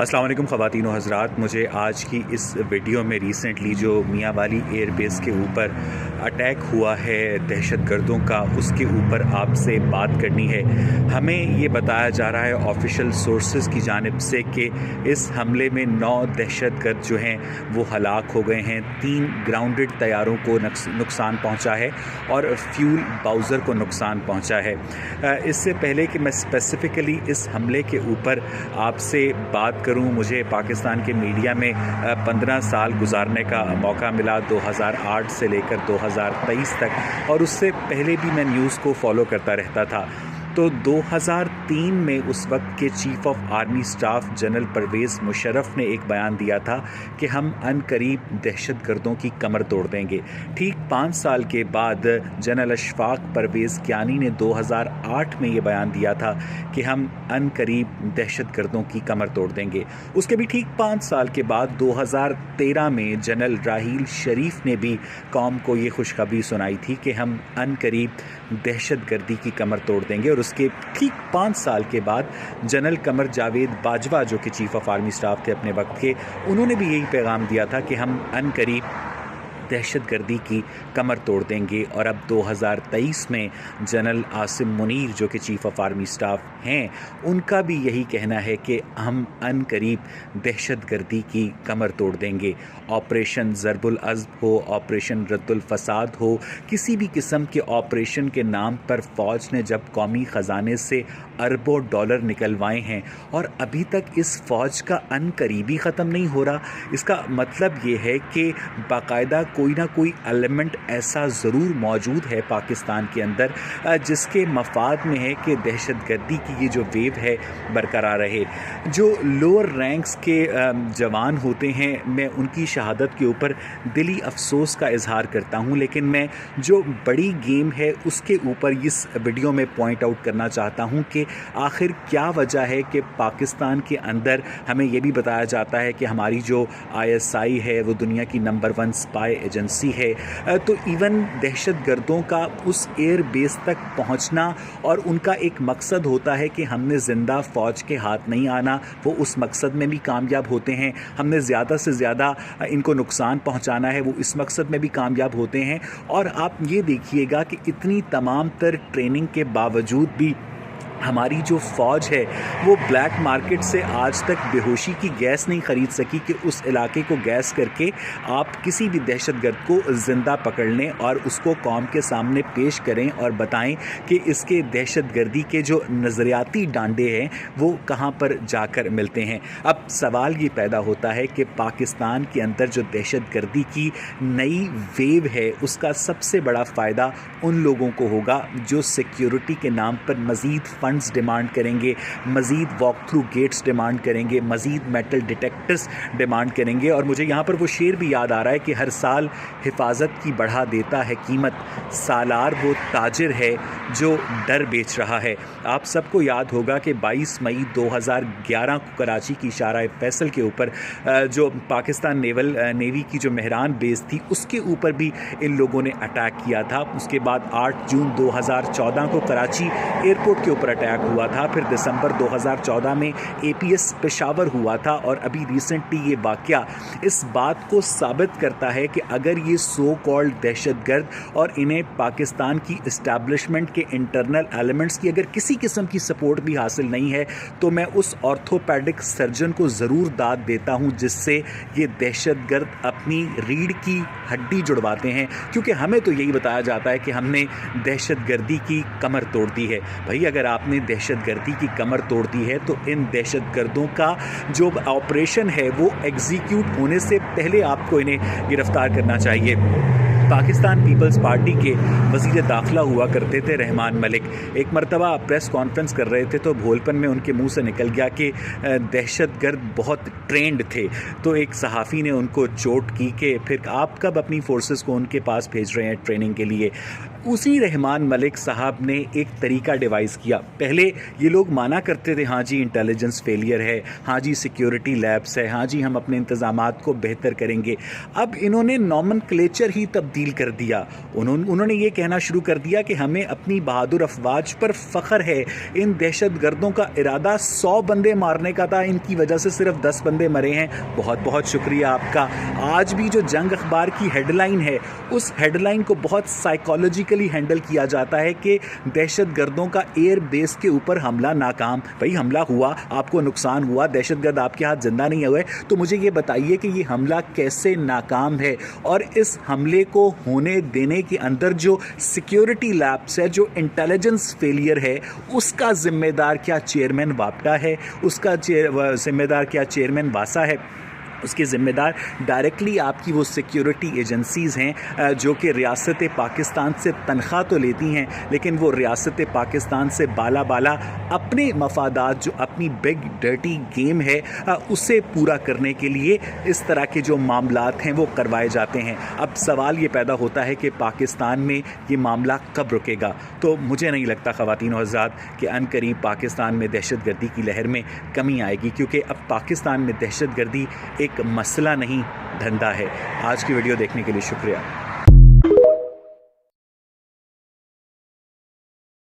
अस्सलाम वालेकुम ख़वातीन व हज़रात। मुझे आज की इस वीडियो में रिसेंटली जो मियाँ वाली एयर बेस के ऊपर अटैक हुआ है दहशत गर्दों का, उसके ऊपर आपसे बात करनी है। हमें ये बताया जा रहा है ऑफिशियल सोर्सेज की जानिब से कि इस हमले में 9 दहशत गर्द जो हैं वो हलाक हो गए हैं, 3 ग्राउंडेड तैयारों को नुकसान पहुँचा है और फ्यूल बाउज़र को नुकसान पहुँचा है। इससे पहले कि मैं स्पेसिफ़िकली इस हमले के ऊपर आपसे बात करूं, मुझे पाकिस्तान के मीडिया में 15 साल गुजारने का मौका मिला, 2008 से लेकर 2023 तक, और उससे पहले भी मैं न्यूज़ को फॉलो करता रहता था। तो 2003 में उस वक्त के chief of army staff general Pervez Musharraf ने एक बयान दिया था कि हम अनकरीब दहशत गर्दों की कमर तोड़ देंगे। ठीक 5 साल के बाद जनरल अशफाक परवेज़ कियानी ने 2008 में ये बयान दिया था कि हम अनकरीब दहशत गर्दों की कमर तोड़ देंगे। उसके भी ठीक 5 साल के बाद 2013 में जनरल राहील शरीफ ने भी कौम को ये खुशखबरी सुनाई थी कि हम अनकरीब दहशत गर्दी की कमर तोड़ देंगे। और उसके ठीक 5 साल के बाद जनरल कमर जावेद बाजवा, जो कि चीफ ऑफ आर्मी स्टाफ थे अपने वक्त के, उन्होंने भी यही पैगाम दिया था कि हम अनकरीब दहशत गर्दी की कमर तोड़ देंगे। और अब 2023 में जनरल आसिम मुनीर, जो कि चीफ ऑफ आर्मी स्टाफ हैं, उनका भी यही कहना है कि हम अनकरीब दहशत गर्दी की कमर तोड़ देंगे। ऑपरेशन ज़रबुल अज़्ब हो, ऑपरेशन रद्दुल फसाद हो, किसी भी किस्म के ऑपरेशन के नाम पर फ़ौज ने जब कौमी ख़जाने से अरबों डॉलर निकलवाए हैं और अभी तक इस फ़ौज का अनकरीबी ख़त्म नहीं हो रहा, इसका मतलब ये है कि बाकायदा कोई ना कोई एलिमेंट ऐसा ज़रूर मौजूद है पाकिस्तान के अंदर जिसके मफाद में है कि दहशत गर्दी की ये जो वेव है बरकरार रहे। जो लोअर रैंक्स के जवान होते हैं, मैं उनकी शहादत के ऊपर दिली अफसोस का इजहार करता हूँ, लेकिन मैं जो बड़ी गेम है उसके ऊपर इस वीडियो में पॉइंट आउट करना चाहता हूँ कि आखिर क्या वजह है कि पाकिस्तान के अंदर हमें ये भी बताया जाता है कि हमारी जो ISI है वो दुनिया की नंबर 1 स्पाई एजेंसी है। तो इवन दहशत गर्दों का उस एयर बेस तक पहुंचना और उनका एक मकसद होता है कि हमने ज़िंदा फ़ौज के हाथ नहीं आना, वो उस मकसद में भी कामयाब होते हैं। हमने ज़्यादा से ज़्यादा इनको नुकसान पहुंचाना है, वो इस मकसद में भी कामयाब होते हैं। और आप ये देखिएगा कि इतनी तमाम तर ट्रेनिंग के बावजूद भी हमारी जो फ़ौज है वो ब्लैक मार्केट से आज तक बेहोशी की गैस नहीं ख़रीद सकी कि उस इलाके को गैस करके आप किसी भी दहशतगर्द को ज़िंदा पकड़ लें और उसको कौम के सामने पेश करें और बताएं कि इसके दहशतगर्दी के जो नज़रियाती डांडे हैं वो कहां पर जाकर मिलते हैं। अब सवाल ये पैदा होता है कि पाकिस्तान के अंदर जो दहशतगर्दी की नई वेव है उसका सबसे बड़ा फ़ायदा उन लोगों को होगा जो सिक्योरिटी के नाम पर मज़ीद फंड्स डिमांड करेंगे, मज़ीद वॉक थ्रू गेट्स डिमांड करेंगे, मज़ीद मेटल डिटेक्टर्स डिमांड करेंगे। और मुझे यहाँ पर वो शेर भी याद आ रहा है कि हर साल हिफाजत की बढ़ा देता है कीमत, सालार वो ताजिर है जो डर बेच रहा है। आप सबको याद होगा कि 22 मई 2011 को कराची की शारा फैसल के ऊपर जो पाकिस्तान नेवी की जो मेहरान बेस थी उसके ऊपर भी इन लोगों ने अटैक किया था। उसके बाद 8 जून 2014 को कराची एयरपोर्ट के ऊपर अटैक हुआ था। फिर दिसंबर 2014 में APS पेशावर हुआ था। और अभी रिसेंटली ये वाक़या इस बात को साबित करता है कि अगर ये सो कॉल्ड दहशतगर्द और इन्हें पाकिस्तान की इस्टेब्लिशमेंट के इंटरनल एलिमेंट्स की अगर किसी किस्म की सपोर्ट भी हासिल नहीं है तो मैं उस ऑर्थोपेडिक सर्जन को ज़रूर दाद देता हूँ जिससे ये दहशतगर्द अपनी रीढ़ की हड्डी जुड़वाते हैं, क्योंकि हमें तो यही बताया जाता है कि हमने दहशतगर्दी की कमर तोड़ दी है। भाई अगर आपने दहशतगर्दी की कमर तोड़ दी है तो इन दहशतगर्दों का जो ऑपरेशन है वो एग्जीक्यूट होने से पहले आपको इन्हें गिरफ्तार करना चाहिए। पाकिस्तान पीपल्स पार्टी के वज़ीर दाखिला हुआ करते थे रहमान मलिक, एक मरतबा प्रेस कॉन्फ्रेंस कर रहे थे तो भोलपन में उनके मुंह से निकल गया कि दहशतगर्द बहुत ट्रेंड थे। तो एक सहाफ़ी ने उनको चोट की कि फिर आप कब अपनी फोर्सेस को उनके पास भेज रहे हैं ट्रेनिंग के लिए। उसी रहमान मलिक साहब ने एक तरीका डिवाइस किया। पहले ये लोग माना करते थे हाँ जी इंटेलिजेंस फेलियर है, हाँ जी सिक्योरिटी लैब्स है, हाँ जी हम अपने इंतज़ामात को बेहतर करेंगे। अब इन्होंने नॉमनक्लेचर ही तब्दील कर दिया। उन्होंने ये कहना शुरू कर दिया कि हमें अपनी बहादुर अफवाज पर फ़ख्र है, इन दहशत गर्दों का इरादा 100 बंदे मारने का था, इनकी वजह से सिर्फ 10 बंदे मरे हैं। बहुत बहुत शुक्रिया आपका। आज भी जो जंग अखबार की हेडलाइन है, उस हेडलाइन को बहुत साइकोलॉजिकली हैंडल किया जाता है कि दहशत गर्दों का एयर बेस के ऊपर हमला नाकाम। भाई हमला हुआ, आपको नुकसान हुआ, दहशत गर्द आपके हाथ जिंदा नहीं हुए, तो मुझे ये बताइए कि ये हमला कैसे नाकाम है, और इस हमले को होने देने के अंदर जो सिक्योरिटी लैब्स है, जो इंटेलिजेंस फेलियर है, उसका जिम्मेदार क्या चेयरमैन वापटा है, उसका जिम्मेदार क्या चेयरमैन वासा है, उसके ज़िम्मेदार डायरेक्टली आपकी वो सिक्योरिटी एजेंसीज़ हैं जो कि रियासत पाकिस्तान से तनख्वाह तो लेती हैं, लेकिन वो रियासत पाकिस्तान से बाला बाला अपने मफादात, जो अपनी बिग डर्टी गेम है, उसे पूरा करने के लिए इस तरह के जो मामलात हैं वो करवाए जाते हैं। अब सवाल ये पैदा होता है कि पाकिस्तान में ये मामला कब रुकेगा। तो मुझे नहीं लगता ख़वातीन और हज़रात कि अनकरीब पाकिस्तान में दहशत गर्दी की लहर में कमी आएगी, क्योंकि अब पाकिस्तान में दहशत गर्दी एक मसला नहीं, धंधा है। आज की वीडियो देखने के लिए शुक्रिया।